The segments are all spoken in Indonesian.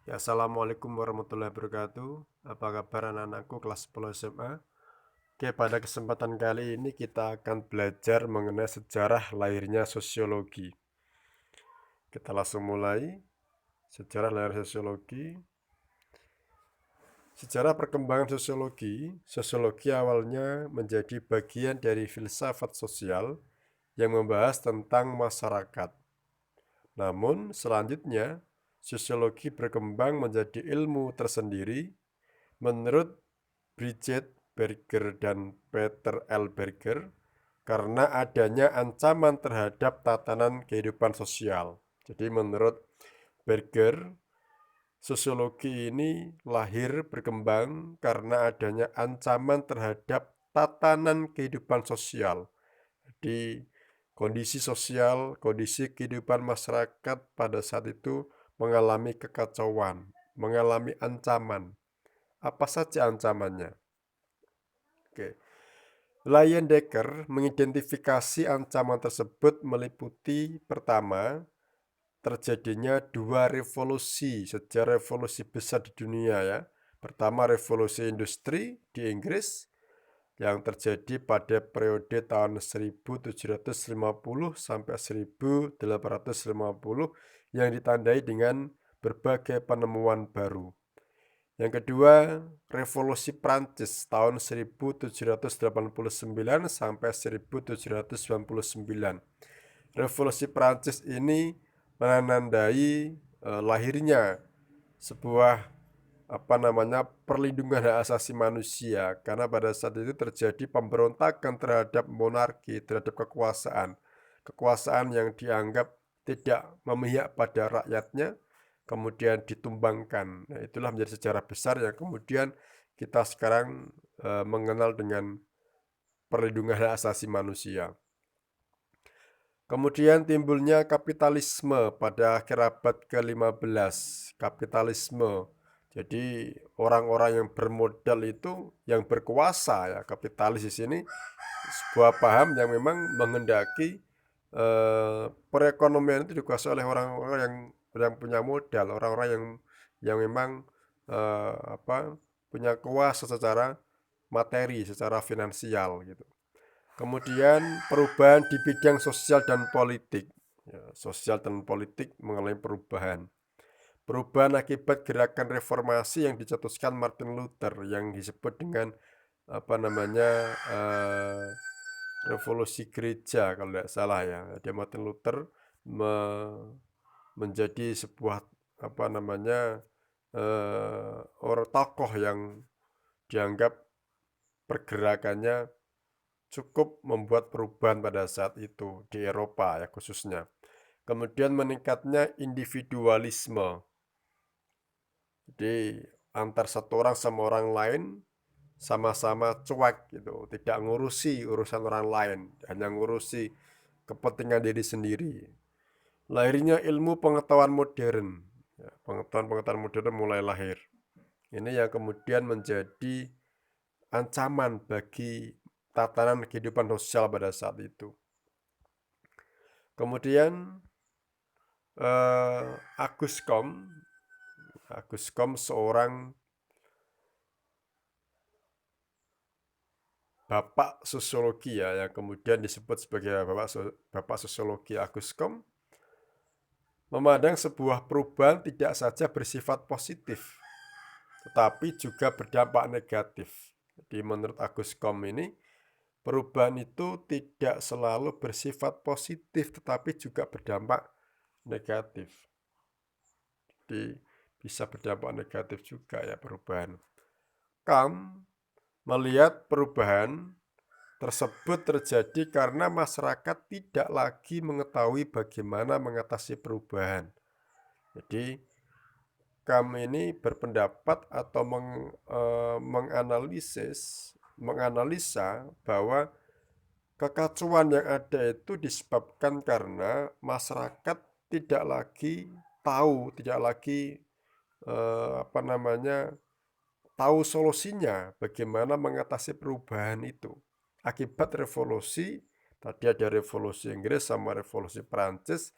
Ya, Assalamualaikum warahmatullahi wabarakatuh. Apa kabar anak-anakku kelas 10 SMA? Oke, pada kesempatan kali ini kita akan belajar mengenai sejarah lahirnya sosiologi. Kita langsung mulai. Sejarah lahir sosiologi. Sejarah perkembangan sosiologi. Sosiologi awalnya menjadi bagian dari filsafat sosial yang membahas tentang masyarakat. Namun, selanjutnya, sosiologi berkembang menjadi ilmu tersendiri. Menurut Bridget Berger dan Peter L. Berger, karena adanya ancaman terhadap tatanan kehidupan sosial. Jadi menurut Berger, sosiologi ini lahir berkembang karena adanya ancaman terhadap tatanan kehidupan sosial. Jadi kondisi sosial, kondisi kehidupan masyarakat pada saat itu mengalami kekacauan, mengalami ancaman. Apa saja ancamannya? Oke. Leyendecker mengidentifikasi ancaman tersebut meliputi pertama, terjadinya dua revolusi, sejarah revolusi besar di dunia ya. Pertama revolusi industri di Inggris yang terjadi pada periode tahun 1750 sampai 1850 yang ditandai dengan berbagai penemuan baru. Yang kedua, Revolusi Prancis tahun 1789 sampai 1799. Revolusi Prancis ini menandai lahirnya sebuah perlindungan hak asasi manusia karena pada saat itu terjadi pemberontakan terhadap monarki, terhadap kekuasaan yang dianggap tidak memihak pada rakyatnya kemudian ditumbangkan. Nah, itulah menjadi sejarah besar yang kemudian kita sekarang mengenal dengan perlindungan hak asasi manusia. Kemudian timbulnya kapitalisme pada akhir abad ke-15. Kapitalisme. Jadi orang-orang yang bermodal itu yang berkuasa ya. Kapitalis di sini sebuah paham yang memang menghendaki perekonomian itu dikuasai oleh orang-orang yang punya modal, orang-orang yang memang punya kuasa secara materi, secara finansial gitu. Kemudian perubahan di bidang sosial dan politik. Ya, sosial dan politik mengalami perubahan. Perubahan akibat gerakan reformasi yang dicetuskan Martin Luther yang disebut dengan revolusi gereja kalau tidak salah ya. Dia Martin Luther menjadi sebuah orang tokoh yang dianggap pergerakannya cukup membuat perubahan pada saat itu di Eropa ya khususnya. Kemudian meningkatnya individualisme. Jadi antar satu orang sama orang lain sama-sama cuek gitu, tidak ngurusi urusan orang lain, hanya ngurusi kepentingan diri sendiri. Lahirnya ilmu pengetahuan modern. Ya, pengetahuan modern mulai lahir. Ini yang kemudian menjadi ancaman bagi tatanan kehidupan sosial pada saat itu. Kemudian Agus Comte seorang bapak sosiologi ya, yang kemudian disebut sebagai bapak sosiologi. Agus Comte memandang sebuah perubahan tidak saja bersifat positif, tetapi juga berdampak negatif. Jadi menurut Agus Comte ini, perubahan itu tidak selalu bersifat positif, tetapi juga berdampak negatif. Jadi bisa berdampak negatif juga ya perubahan. Comte melihat perubahan tersebut terjadi karena masyarakat tidak lagi mengetahui bagaimana mengatasi perubahan. Jadi kami ini berpendapat atau menganalisa bahwa kekacauan yang ada itu disebabkan karena masyarakat tidak lagi tahu, tidak lagi tahu solusinya bagaimana mengatasi perubahan itu. Akibat revolusi, tadi ada revolusi Inggris sama revolusi Perancis,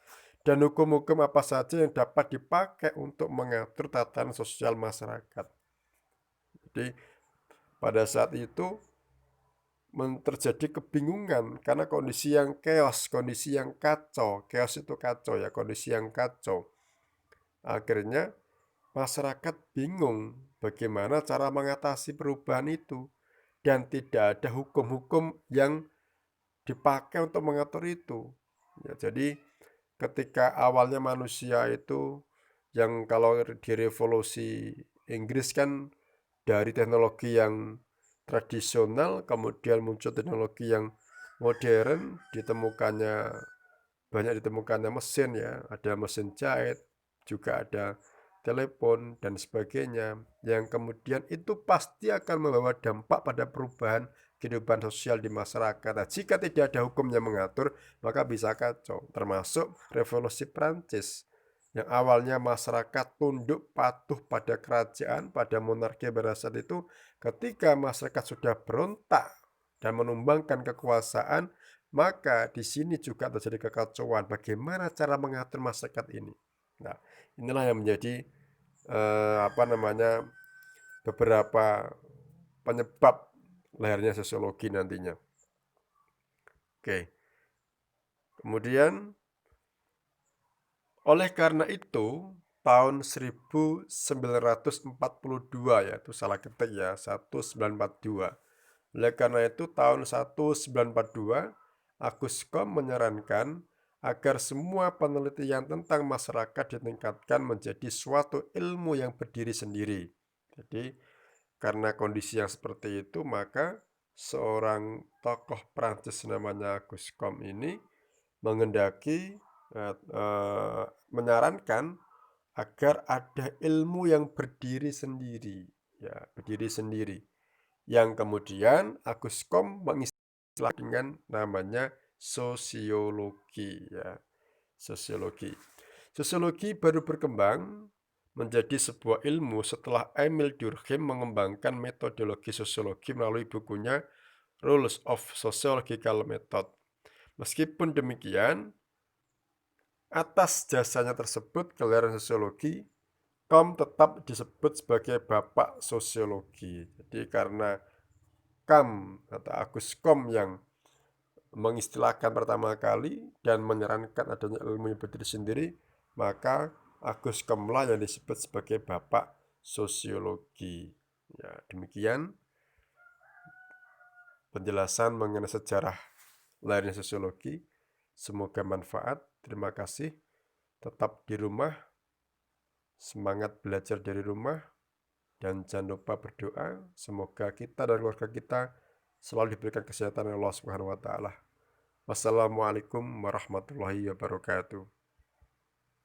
dan hukum-hukum apa saja yang dapat dipakai untuk mengatur tatanan sosial masyarakat. Jadi pada saat itu terjadi kebingungan karena kondisi yang chaos, kondisi yang kacau. Chaos itu kacau ya, kondisi yang kacau. Akhirnya masyarakat bingung bagaimana cara mengatasi perubahan itu dan tidak ada hukum-hukum yang dipakai untuk mengatur itu. Ya, jadi ketika awalnya manusia itu yang kalau di revolusi Inggris kan dari teknologi yang tradisional kemudian muncul teknologi yang modern, banyak ditemukannya mesin ya, ada mesin jahit, juga ada telepon dan sebagainya yang kemudian itu pasti akan membawa dampak pada perubahan kehidupan sosial di masyarakat. Nah, jika tidak ada hukum yang mengatur, maka bisa kacau. Termasuk revolusi Prancis yang awalnya masyarakat tunduk patuh pada kerajaan, pada monarki pada saat itu, ketika masyarakat sudah berontak dan menumbangkan kekuasaan, maka di sini juga terjadi kekacauan. Bagaimana cara mengatur masyarakat ini? Nah, inilah yang menjadi beberapa penyebab lahirnya sosiologi nantinya. Oke. Kemudian oleh karena itu tahun 1942 ya, itu salah ketik ya, 1942. Oleh karena itu tahun 1942 Agus Kom menyarankan agar semua penelitian tentang masyarakat ditingkatkan menjadi suatu ilmu yang berdiri sendiri. Jadi karena kondisi yang seperti itu, maka seorang tokoh Prancis namanya Agus Kom ini mengendaki menyarankan agar ada ilmu yang berdiri sendiri, ya, berdiri sendiri. Yang kemudian Agus Kom mengistilah dengan namanya sosiologi, ya, sosiologi. Sosiologi baru berkembang menjadi sebuah ilmu setelah Emil Durkheim mengembangkan metodologi sosiologi melalui bukunya Rules of Sociological Method. Meskipun demikian, atas jasanya tersebut, kelahiran sosiologi, Kom tetap disebut sebagai bapak sosiologi. Jadi karena atau Agus Kom yang mengistilahkan pertama kali dan menyarankan adanya ilmu yang berdiri sendiri, maka Agus Komlah yang disebut sebagai bapak sosiologi. Ya, demikian penjelasan mengenai sejarah lahirnya sosiologi. Semoga manfaat. Terima kasih. Tetap di rumah. Semangat belajar dari rumah. Dan jangan lupa berdoa. Semoga kita dan keluarga kita selalu diberikan kesehatan oleh Allah Subhanahu wa Ta'ala. Wassalamualaikum warahmatullahi wabarakatuh.